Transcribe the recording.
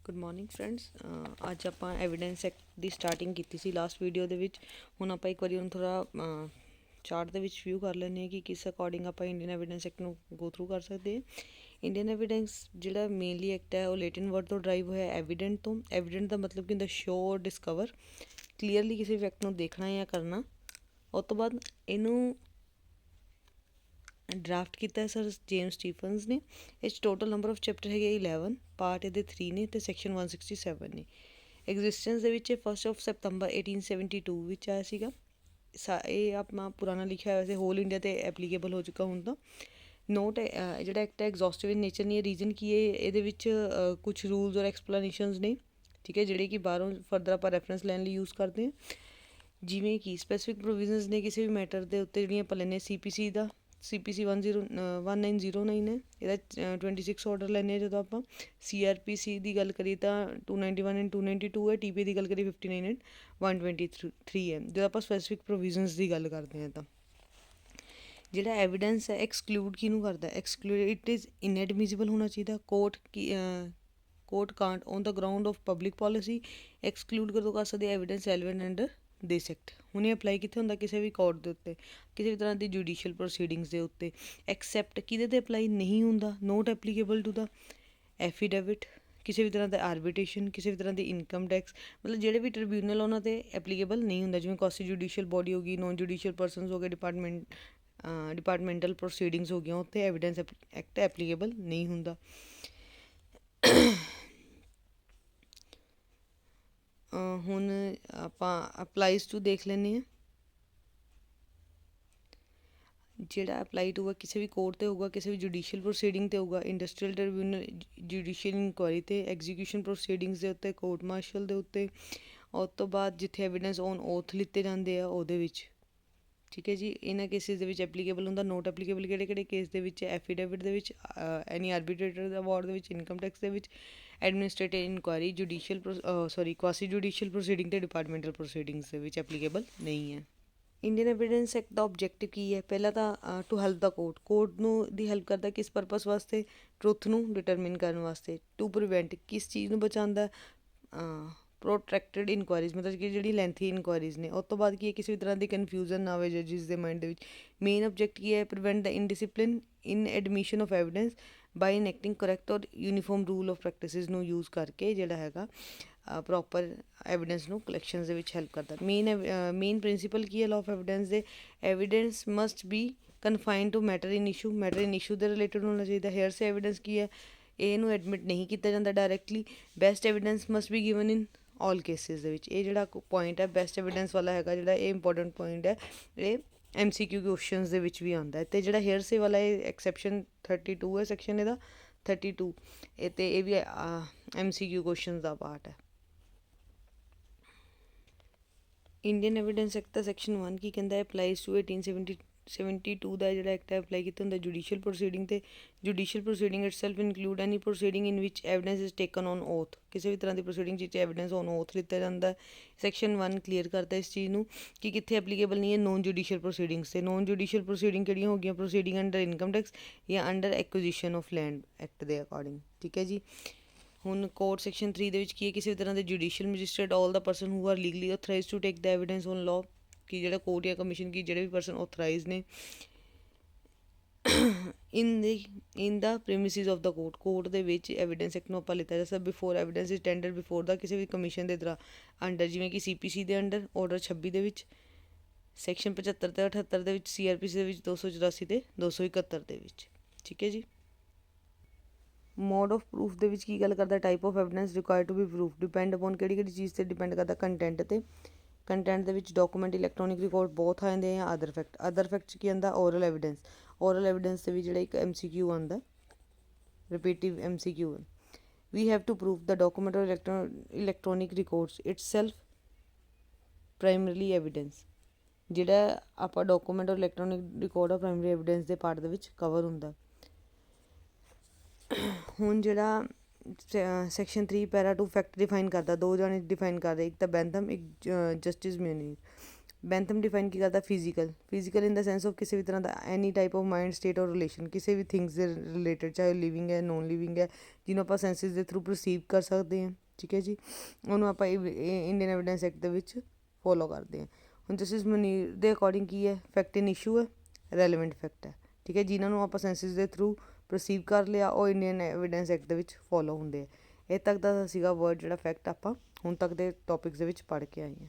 Good morning friends. ਅੱਜ ਆਪਾਂ evidence act ਦੀ starting ਕੀਤੀ ਸੀ ਲਾਸਟ ਵੀਡੀਓ ਦੇ ਵਿੱਚ। ਹੁਣ ਆਪਾਂ ਇੱਕ ਵਾਰੀ ਉਹਨੂੰ ਥੋੜ੍ਹਾ ਚਾਰਟ ਦੇ ਵਿੱਚ ਵਿਊ ਕਰ ਲੈਂਦੇ ਹਾਂ ਕਿ ਕਿਸ ਅਕੋਰਡਿੰਗ ਆਪਾਂ ਇੰਡੀਅਨ ਐਵੀਡੈਂਸ ਐਕਟ ਨੂੰ ਗੋ ਥਰੂ ਕਰ ਸਕਦੇ ਹਾਂ। ਇੰਡੀਅਨ ਐਵੀਡੈਂਸ ਜਿਹੜਾ ਮੇਨਲੀ ਐਕਟ ਹੈ ਉਹ ਲੇਟਿਨ ਵਰਡ ਤੋਂ ਡਰਾਈਵ ਹੋਇਆ ਐਵੀਡੈਂਟ ਤੋਂ। ਐਵੀਡੈਂਟ ਦਾ ਮਤਲਬ ਕਿ ਹੁੰਦਾ ਸ਼ੋ ਡਿਸਕਵਰ, ਕਲੀਅਰਲੀ ਕਿਸੇ ਫੈਕਟ ਨੂੰ ਦੇਖਣਾ ਜਾਂ ਕਰਨਾ। ਉਸ ਤੋਂ ਬਾਅਦ ਇਹਨੂੰ ਡਰਾਫਟ ਕੀਤਾ ਸਰ ਜੇਮਸ ਸਟੀਫਨਸ ਨੇ। ਇਹ 'ਚ ਟੋਟਲ ਨੰਬਰ ਆਫ ਚੈਪਟਰ ਹੈਗੇ 11, ਪਾਰਟ ਇਹਦੇ 3 ਨੇ ਅਤੇ ਸੈਕਸ਼ਨ 167 ਨੇ। ਐਗਜ਼ਿਸਟੈਂਸ ਦੇ ਵਿੱਚ 1 ਸਤੰਬਰ 1872 ਵਿੱਚ ਆਇਆ ਸੀਗਾ। ਇਹ ਆਪਣਾ ਪੁਰਾਣਾ ਲਿਖਿਆ ਹੋਇਆ ਸੀ, ਹੋਲ ਇੰਡੀਆ 'ਤੇ ਐਪਲੀਕੇਬਲ ਹੋ ਚੁੱਕਾ ਹੁਣ ਤਾਂ। ਨੋਟ ਜਿਹੜਾ ਐਕਟ ਹੈ ਐਗਜ਼ੌਸਟਿਵ ਇਨ ਨੇਚਰ ਨਹੀਂ ਹੈ। ਰੀਜ਼ਨ ਕੀ ਹੈ, ਇਹਦੇ ਵਿੱਚ ਕੁਛ ਰੂਲਸ ਔਰ ਐਕਸਪਲੇਨੇਸ਼ਨਸ ਨੇ, ਠੀਕ ਹੈ, ਜਿਹੜੇ ਕਿ ਬਾਹਰੋਂ ਫਰਦਰ ਆਪਾਂ ਰੈਫਰੈਂਸ ਲੈਣ ਲਈ ਯੂਜ਼ ਕਰਦੇ ਹਾਂ। ਜਿਵੇਂ ਕਿ ਸਪੈਸੀਫਿਕ ਪ੍ਰੋਵੀਜ਼ਨਸ ਨੇ ਕਿਸੇ ਵੀ ਮੈਟਰ ਦੇ ਉੱਤੇ, ਜਿਹੜੀਆਂ ਆਪਾਂ ਲੈਂਦੇ CPC ਦਾ CPC 1909 ਹੈ। ਇਹਦਾ 26 ਆਰਡਰ ਲੈਂਦੇ ਹਾਂ। ਜਦੋਂ ਆਪਾਂ CRPC ਦੀ ਗੱਲ ਕਰੀਏ ਤਾਂ 291 ਐਂਡ 292 ਹੈ। TPA ਦੀ ਗੱਲ ਕਰੀਏ 59 ਐਂਡ 123 ਹੈ। ਜਦੋਂ ਆਪਾਂ ਸਪੈਸੀਫਿਕ ਪ੍ਰੋਵੀਜ਼ਨਸ ਦੀ ਗੱਲ ਕਰਦੇ ਹਾਂ ਤਾਂ ਜਿਹੜਾ ਐਵੀਡੈਂਸ ਹੈ ਐਕਸਕਲੂਡ ਕਿਹਨੂੰ ਕਰਦਾ? ਐਕਸਕਲੂਡ ਇਟ ਇਜ਼ ਇਨਐਡਮਿਸਿਬਲ ਹੋਣਾ ਚਾਹੀਦਾ। Court can't on the ground of public policy exclude ਕਦੋਂ ਕਰ ਸਕਦੇ? Evidence relevant under this act. ਹੁਣ ਇਹ ਅਪਲਾਈ ਕਿੱਥੇ ਹੁੰਦਾ? ਕਿਸੇ ਵੀ ਕੋਰਟ ਦੇ ਉੱਤੇ, ਕਿਸੇ ਵੀ ਤਰ੍ਹਾਂ ਦੀ ਜੁਡੀਸ਼ੀਅਲ ਪ੍ਰੋਸੀਡਿੰਗਸ ਦੇ ਉੱਤੇ। ਐਕਸੈਪਟ ਕਿਹਦੇ 'ਤੇ ਅਪਲਾਈ ਨਹੀਂ ਹੁੰਦਾ? Not applicable to the affidavit, ਕਿਸੇ ਵੀ ਤਰ੍ਹਾਂ ਦਾ ਆਰਬਿਟ੍ਰੇਸ਼ਨ, ਕਿਸੇ ਵੀ ਤਰ੍ਹਾਂ ਦੀ ਇਨਕਮ ਟੈਕਸ, ਮਤਲਬ ਜਿਹੜੇ ਵੀ ਟ੍ਰਿਬਿਊਨਲ ਉਹਨਾਂ 'ਤੇ ਐਪਲੀਕੇਬਲ ਨਹੀਂ ਹੁੰਦਾ। ਜਿਵੇਂ ਕੁਐਸੀ ਜੁਡੀਸ਼ੀਅਲ ਬੋਡੀ ਹੋ ਗਈ, ਨੋਨ ਜੁਡੀਸ਼ੀਅਲ ਪਰਸਨਸ ਹੋ ਗਏ, ਡਿਪਾਰਟਮੈਂਟਲ ਪ੍ਰੋਸੀਡਿੰਗਸ ਹੋ ਗਈਆਂ, ਉੱਥੇ ਐਵੀਡੈਂਸ ਐਕਟ ਐਪਲੀਕੇਬਲ ਨਹੀਂ ਹੁੰਦਾ। ਹੁਣ ਆਪਾਂ ਅਪਲਾਈਜ਼ ਟੂ ਦੇਖ ਲੈਂਦੇ ਹਾਂ। ਜਿਹੜਾ ਅਪਲਾਈ ਟੂ ਕਿਸੇ ਵੀ ਕੋਰਟ 'ਤੇ ਹੋਊਗਾ, ਕਿਸੇ ਵੀ ਜੁਡੀਸ਼ੀਅਲ ਪ੍ਰੋਸੀਡਿੰਗ 'ਤੇ ਹੋਊਗਾ, ਇੰਡਸਟਰੀਅਲ ਟ੍ਰਿਬਿਊਨਲ, ਜੁਡੀਸ਼ੀਅਲ ਇਨਕੁਆਇਰੀ 'ਤੇ, ਐਗਜ਼ੀਕਿਊਸ਼ਨ ਪ੍ਰੋਸੀਡਿੰਗਸ ਦੇ ਉੱਤੇ, ਕੋਰਟ ਮਾਰਸ਼ਲ ਦੇ ਉੱਤੇ। ਉਸ ਤੋਂ ਬਾਅਦ ਜਿੱਥੇ ਐਵੀਡੈਂਸ ਔਨ ਓਥ ਲਿੱਤੇ ਜਾਂਦੇ ਆ ਉਹਦੇ ਵਿੱਚ, ਠੀਕ ਹੈ ਜੀ। ਇਹਨਾਂ ਕੇਸਿਸ ਦੇ ਵਿੱਚ ਐਪਲੀਕੇਬਲ ਹੁੰਦਾ। ਨੋਟ ਐਪਲੀਕੇਬਲ ਕਿਹੜੇ ਕੇਸ ਦੇ ਵਿੱਚ? ਐਫੀਡੇਵਿਟ ਦੇ ਵਿੱਚ, ਐਨੀ ਆਰਬਿਟਰੇਟਰ ਦਾ ਅਵਾਰਡ ਦੇ ਵਿੱਚ, ਇਨਕਮ ਟੈਕਸ ਦੇ ਵਿੱਚ, ਐਡਮਿਨਿਸਟ੍ਰੇਟਿਵ ਇਨਕੁਆਇਰੀ, ਕੁਆਸੀ ਜੁਡੀਸ਼ੀਅਲ ਪ੍ਰੋਸੀਡਿੰਗ ਅਤੇ ਡਿਪਾਰਟਮੈਂਟਲ ਪ੍ਰੋਸੀਡਿੰਗਸ ਦੇ ਵਿੱਚ ਐਪਲੀਕੇਬਲ ਨਹੀਂ ਹੈ। ਇੰਡੀਅਨ ਐਵੀਡੈਂਸ ਐਕਟ ਦਾ ਓਬਜੈਕਟਿਵ ਕੀ ਹੈ? ਪਹਿਲਾਂ ਤਾਂ ਟੂ ਹੈਲਪ ਦਾ ਕੋਰਟ ਨੂੰ ਦੀ ਹੈਲਪ ਕਰਦਾ। ਕਿਸ ਪਰਪਸ ਵਾਸਤੇ? ਟਰੁੱਥ ਨੂੰ ਡਿਟਰਮਿਨ ਕਰਨ ਵਾਸਤੇ। ਟੂ ਪ੍ਰੀਵੈਂਟ ਕਿਸ ਚੀਜ਼ ਨੂੰ ਬਚਾਉਂਦਾ? ਪ੍ਰੋਟਰੈਕਟਡ ਇਨਕੁਆਇਰੀਜ਼, ਮਤਲਬ ਕਿ ਜਿਹੜੀ ਲੈਂਥੀ ਇਨਕੁਆਇਰੀਜ਼ ਨੇ। ਉਸ ਤੋਂ ਬਾਅਦ ਕੀ ਹੈ? ਕਿਸੇ ਵੀ ਤਰ੍ਹਾਂ ਦੀ ਕਨਫਿਊਜ਼ਨ ਨਾ ਆਵੇ ਜੱਜਿਸ ਦੇ ਮਾਈਂਡ ਦੇ ਵਿੱਚ। ਮੇਨ ਓਬਜੈਕਟ ਕੀ ਹੈ? Prevent the indiscipline in admission of evidence by enacting correct or uniform rule of practices ਨੂੰ ਯੂਜ਼ ਕਰਕੇ ਜਿਹੜਾ ਹੈਗਾ ਪ੍ਰੋਪਰ ਐਵੀਡੈਂਸ ਨੂੰ ਕਲੈਕਸ਼ਨਸ ਦੇ ਵਿੱਚ ਹੈਲਪ ਕਰਦਾ। ਮੇਨ ਪ੍ਰਿੰਸੀਪਲ ਕੀ ਹੈ ਲਾਅ ਆਫ ਐਵੀਡੈਂਸ ਦੇ? Evidence must be confine to matter in issue ਦੇ ਰਿਲੇਟਡ ਹੋਣਾ ਚਾਹੀਦਾ। ਹੇਅਰਸੇ ਐਵੀਡੈਂਸ ਕੀ ਹੈ? ਇਹਨੂੰ ਐਡਮਿਟ ਨਹੀਂ ਕੀਤਾ ਜਾਂਦਾ directly. Best evidence must B given ਇਨ ਆਲ ਕੇਸਿਸ ਦੇ ਵਿੱਚ। ਇਹ ਜਿਹੜਾ ਪੁਆਇੰਟ ਹੈ ਬੈਸਟ ਐਵੀਡੈਂਸ ਵਾਲਾ ਹੈਗਾ ਜਿਹੜਾ, ਇਹ ਇੰਪੋਰਟੈਂਟ ਪੁਆਇੰਟ ਹੈ। ਇਹ MCQ ਕੁਐਸਚਨਸ ਦੇ ਵਿੱਚ ਵੀ ਆਉਂਦਾ ਹੈ। ਅਤੇ ਜਿਹੜਾ ਹੇਅਰਸੇ ਵਾਲਾ ਇਹ ਐਕਸੈਪਸ਼ਨ 32 ਹੈ ਸੈਕਸ਼ਨ ਇਹਦਾ 32, ਇਹ ਅਤੇ ਇਹ ਵੀ MCQ ਕੁਐਸਚਨਸ ਦਾ ਪਾਰਟ ਹੈ। ਇੰਡੀਅਨ ਐਵੀਡੈਂਸ ਐਕਟ ਦਾ ਸੈਕਸ਼ਨ 1 ਕੀ ਕਹਿੰਦਾ? ਅਪਲਾਈਜ਼ ਟੂ 1872 ਦਾ ਜਿਹੜਾ ਐਕਟ ਹੈ ਅਪਲਾਈ ਕੀਤਾ ਹੁੰਦਾ ਜੁਡੀਸ਼ੀਅਲ ਪ੍ਰੋਸੀਡਿੰਗ 'ਤੇ। Judicial proceeding itself include any proceeding in which evidence is taken on oath. ਕਿਸੇ ਵੀ ਤਰ੍ਹਾਂ ਦੀ ਪ੍ਰੋਸੀਡਿੰਗ ਜਿਸ 'ਚ ਐਵੀਡੈਂਸ ਔਨ ਓਥ ਲਿੱਤਾ ਜਾਂਦਾ। ਸੈਕਸ਼ਨ 1 ਕਲੀਅਰ ਕਰਦਾ ਇਸ ਚੀਜ਼ ਨੂੰ ਕਿ ਕਿੱਥੇ ਐਪਲੀਕੇਬਲ ਨਹੀਂ ਹੈ? ਨੋਨ ਜੁਡੀਸ਼ੀਅਲ ਪ੍ਰੋਸੀਡਿੰਗਸ 'ਤੇ। ਨੋਨ ਜੁਡੀਸ਼ੀਅਲ ਪ੍ਰੋਸੀਡਿੰਗ ਕਿਹੜੀਆਂ ਹੋ ਗਈਆਂ? ਪ੍ਰੋਸੀਡਿੰਗ ਅੰਡਰ ਇਨਕਮ ਟੈਕਸ ਜਾਂ under acquisition of land act ਦੇ ਅਕੋਰਡਿੰਗ, ਠੀਕ ਹੈ ਜੀ। ਹੁਣ ਕੋਰਟ ਸੈਕਸ਼ਨ 3 ਦੇ ਵਿੱਚ ਕੀ ਹੈ? ਕਿਸੇ ਵੀ ਤਰ੍ਹਾਂ ਦੇ judicial magistrate all the person who are legally authorise to take the evidence on law, ਕਿ ਜਿਹੜਾ ਕੋਰਟ ਜਾਂ ਕਮਿਸ਼ਨ ਕੀ ਜਿਹੜੇ ਵੀ ਪਰਸਨ ਆਥੋਰਾਈਜ਼ ਨੇ ਇਨ ਦਾ ਪ੍ਰੈਮਿਸਿਸ ਆਫ ਦਾ ਕੋਰਟ ਦੇ ਵਿੱਚ ਐਵੀਡੈਂਸ ਐਕਟ ਨੂੰ ਆਪਾਂ ਲਿੱਤਾ ਜਾ ਸਕਦਾ। Before evidence is tender before the, ਕਿਸੇ ਵੀ ਕਮਿਸ਼ਨ ਦੇ ਦੌਰਾਨ ਅੰਡਰ, ਜਿਵੇਂ ਕਿ CPC ਦੇ ਅੰਡਰ ਆਰਡਰ 26 ਦੇ ਵਿੱਚ, ਸੈਕਸ਼ਨ 75 ਅਤੇ 78 ਦੇ ਵਿੱਚ, CRPC ਦੇ ਵਿੱਚ 284 ਅਤੇ 271 ਦੇ ਵਿੱਚ, ਠੀਕ ਹੈ ਜੀ। ਮੋਡ ਆਫ ਪ੍ਰੂਫ ਦੇ ਵਿੱਚ ਕੀ ਗੱਲ ਕਰਦਾ? Type of evidence required to be proof depend upon ਕਿਹੜੀ ਚੀਜ਼ 'ਤੇ ਡਿਪੈਂਡ ਕਰਦਾ? ਕੰਟੈਂਟ 'ਤੇ। ਕੰਟੈਂਟ ਦੇ ਵਿੱਚ ਡਾਕੂਮੈਂਟ, ਇਲੈਕਟ੍ਰੋਨਿਕ ਰਿਕਾਰਡ ਬਹੁਤ ਆ ਜਾਂਦੇ ਆ। ਅਦਰ ਫੈਕਟ 'ਚ ਕੀ ਆਉਂਦਾ? ਓਰਲ ਐਵੀਡੈਂਸ ਦੇ ਵਿੱਚ ਜਿਹੜਾ ਇੱਕ MCQ ਆਉਂਦਾ, repetitive MCQ। We have to proof the document ਔਰ electronic records itself primarily evidence. ਜਿਹੜਾ ਆਪਾਂ ਡਾਕੂਮੈਂਟ ਔਰ ਇਲੈਕਟ੍ਰੋਨਿਕ ਰਿਕਾਰਡ ਆ ਪ੍ਰਾਇਮਰੀ ਐਵੀਡੈਂਸ ਦੇ ਪਾਰਟ ਦੇ ਵਿੱਚ ਕਵਰ ਹੁੰਦਾ। ਹੁਣ ਜਿਹੜਾ ਸੈਕਸ਼ਨ 3 ਪੈਰਾ 2 ਫੈਕਟ ਡਿਫਾਈਨ ਕਰਦਾ, ਦੋ ਜਾਣੇ ਡਿਫਾਈਨ ਕਰਦੇ, ਇੱਕ ਤਾਂ ਬੈਂਥਮ, ਇੱਕ ਜਸਟਿਸ ਮਿਊਨੀ। ਬੈਂਥਮ ਡਿਫਾਈਨ ਕੀ ਕਰਦਾ, physical in the sense of ਕਿਸੇ ਵੀ ਤਰ੍ਹਾਂ ਦਾ ਐਨੀ ਟਾਈਪ ਆਫ ਮਾਈਂਡ ਸਟੇਟ ਔਰ ਰਿਲੇਸ਼ਨ, ਕਿਸੇ ਵੀ ਥਿੰਗਸ ਦੇ ਰਿਲੇਟਡ, ਚਾਹੇ ਲਿਵਿੰਗ ਹੈ ਨੋਨ ਲਿਵਿੰਗ ਹੈ, ਜਿਹਨੂੰ ਆਪਾਂ ਸੈਂਸਿਸ ਦੇ ਥਰੂ ਪਰਸੀਵ ਕਰ ਸਕਦੇ ਹਾਂ, ਠੀਕ ਹੈ ਜੀ, ਉਹਨੂੰ ਆਪਾਂ ਇੰਡੀਅਨ ਐਵੀਡੈਂਸ ਐਕਟ ਦੇ ਵਿੱਚ ਫੋਲੋ ਕਰਦੇ ਹਾਂ। ਹੁਣ ਜਸਟਿਸ ਮਨੀਰ ਦੇ ਅਕੋਰਡਿੰਗ ਕੀ ਹੈ, ਫੈਕਟ ਇਨ ਇਸ਼ੂ ਹੈ, ਰੈਲੇਵੈਂਟ ਫੈਕਟ ਹੈ, ਠੀਕ ਹੈ, ਜਿਨ੍ਹਾਂ ਨੂੰ ਆਪਾਂ ਸੈਂਸਿਸ ਦੇ ਥਰੂ ਪਰਸੀਵ ਕਰ ਲਿਆ ਉਹ ਇੰਡੀਅਨ ਐਵੀਡੈਂਸ ਐਕਟ ਦੇ ਵਿੱਚ ਫੋਲੋ ਹੁੰਦੇ ਆ। ਇਹ ਤੱਕ ਦਾ ਸੀਗਾ ਵਰਡ ਜਿਹੜਾ ਫੈਕਟ ਆਪਾਂ ਹੁਣ ਤੱਕ ਦੇ ਟੋਪਿਕਸ ਦੇ ਵਿੱਚ ਪੜ੍ਹ ਕੇ ਆਏ ਹਾਂ।